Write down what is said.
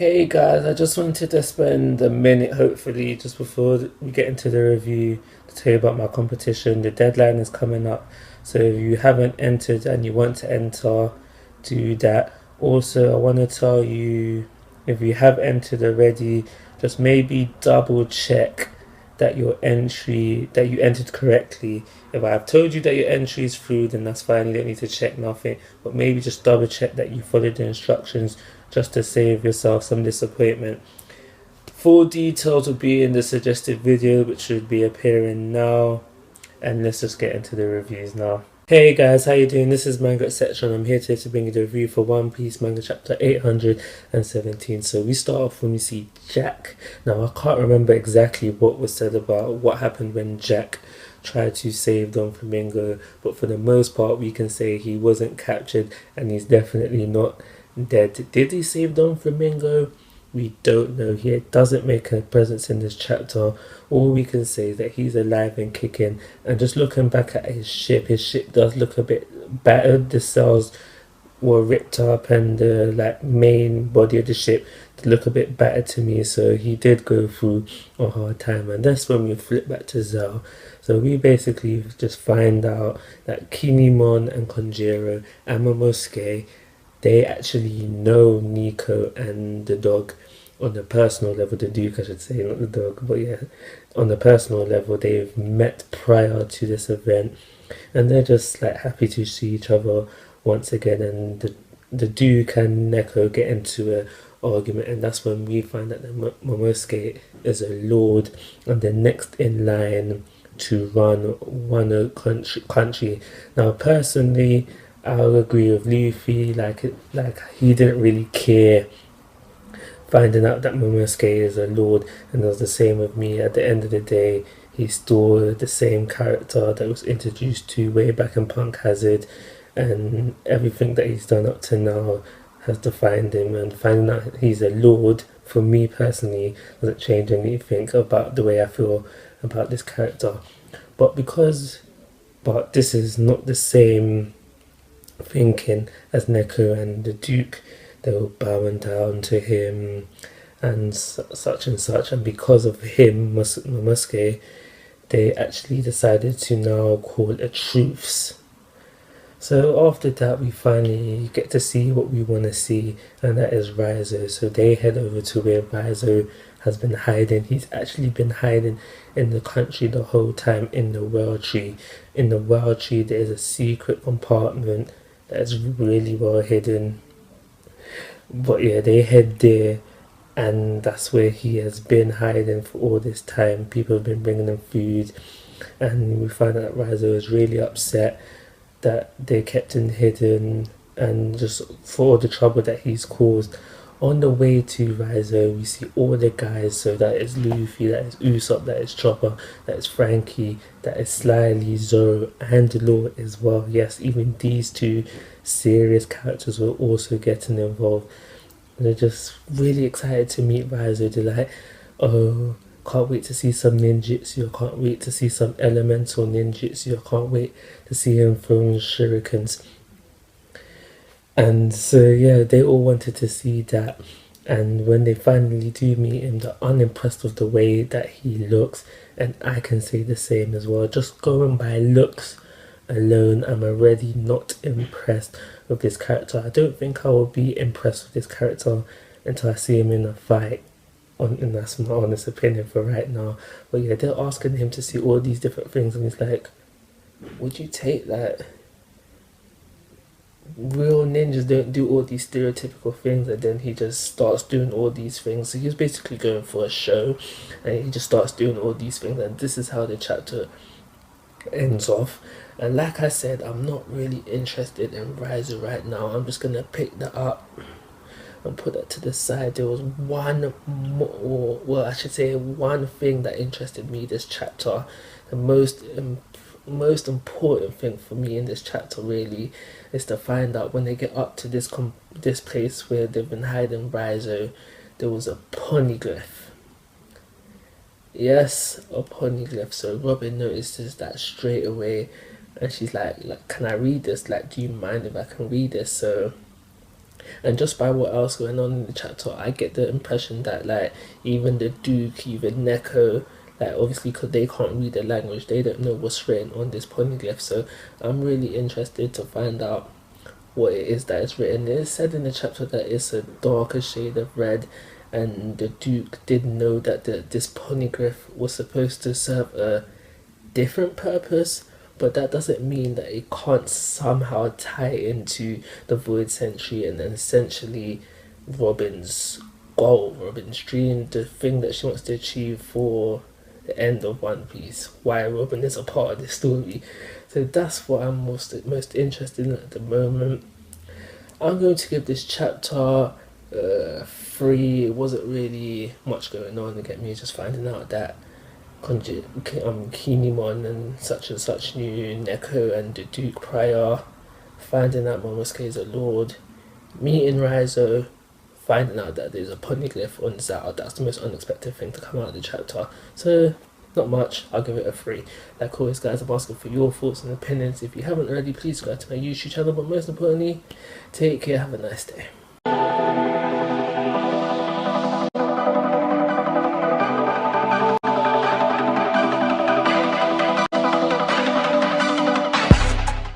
Hey guys, I just wanted to spend a minute, hopefully, just before we get into the review, to tell you about my competition. The deadline is coming up, so if you haven't entered and you want to enter, do that. Also, I want to tell you, if you have entered already, just maybe double check that you entered correctly. If I have told you that your entry is through, then that's fine. You don't need to check nothing. But maybe just double check that you followed the instructions just to save yourself some disappointment. Full details will be in the suggested video, which should be appearing now. And let's just get into the reviews now. Hey guys, how you doing? This is Manga etc. I'm here today to bring you the review for One Piece Manga chapter 817. So we start off when we see Jack. Now I can't remember exactly what was said about what happened when Jack tried to save Don Flamingo, but for the most part we can say he wasn't captured and he's definitely not dead. Did he save Don Flamingo? We don't know. He doesn't make a presence in this chapter. All we can say is that he's alive and kicking. And just looking back at his ship does look a bit battered. The sails were ripped up and the main body of the ship look a bit battered to me. So he did go through a hard time. And that's when we flip back to Zell. So we basically just find out that Kinemon and Konjiro and Momosuke, they actually know Nico and the dog on a personal level, the Duke I should say, not the dog, but yeah, on a personal level, they've met prior to this event, and they're just happy to see each other once again, and the Duke and Neko get into a argument, and that's when we find that the Momosuke is a lord, and the next in line to run one country. Now, personally, I'll agree with Luffy. Like he didn't really care finding out that Momosuke is a lord, and it was the same with me. At the end of the day, he's still the same character that was introduced to way back in Punk Hazard, and everything that he's done up to now has defined him. And finding out he's a lord, for me personally, doesn't change anything about the way I feel about this character. But this is not the same thinking as Neko and the Duke. They were bowing down to him and such and such, and because of him, Momosuke, they actually decided to now call a truce. So after that, we finally get to see what we want to see, and that is Raizou. So they head over to where Raizou has been hiding. He's actually been hiding in the country the whole time in the World Tree. In the World Tree, there is a secret compartment that's really well hidden. But yeah, they head there, and that's where he has been hiding for all this time. People have been bringing him food, and we find out that Raizou is really upset that they kept him hidden, and just for all the trouble that he's caused. On the way to Raizou, we see all the guys. So that is Luffy, that is Usopp, that is Chopper, that is Frankie, that is Slyly, Zoro, and Law as well. Yes, even these two serious characters were also getting involved. And they're just really excited to meet Raizou. They're like, oh, can't wait to see some ninjutsu. I can't wait to see some elemental ninjutsu. I can't wait to see him throwing shurikens. And so yeah, they all wanted to see that. And when they finally do meet him, they're unimpressed with the way that he looks. And I can say the same as well. Just going by looks alone, I'm already not impressed with this character. I don't think I will be impressed with this character until I see him in a fight. And that's my honest opinion for right now. But yeah, they're asking him to see all these different things, and he's like, would you take that? Real ninjas don't do all these stereotypical things, and then he just starts doing all these things. So he's basically going for a show, and he just starts doing all these things, and this is how the chapter ends off. And like I said, I'm not really interested in Raizou right now. I'm just gonna pick that up and put that to the side. There was one more, well, I should say one thing that interested me this chapter. The most important thing for me in this chapter really is to find out when they get up to this place where they've been hiding Raizou, there was a poneglyph. Yes, a poneglyph. So Robin notices that straight away, and she's like, can I read this? Like, do you mind if I can read this? So And just by what else going on in the chapter, I get the impression that like even the Duke, even Neko, like obviously because they can't read the language, they don't know what's written on this poneglyph. So I'm really interested to find out what it is that is written. It is said in the chapter that it's a darker shade of red, and the Duke did know that this poneglyph was supposed to serve a different purpose, but that doesn't mean that it can't somehow tie into the Void Century and then essentially Robin's goal, Robin's dream, the thing that she wants to achieve for the end of One Piece, why Robin is a part of this story. So that's what I'm most interested in at the moment. I'm going to give this chapter 3. It wasn't really much going on to get me just finding out that Kinemon and such knew Neko and the Duke prior, finding out Momosuke is a lord, meeting Raizou, finding out that there's a poneglyph on Zao. That's the most unexpected thing to come out of the chapter. So, not much, I'll give it a 3. Like always, guys, I'm asking for your thoughts and opinions. If you haven't already, please subscribe to my YouTube channel, but most importantly, take care, have a nice day.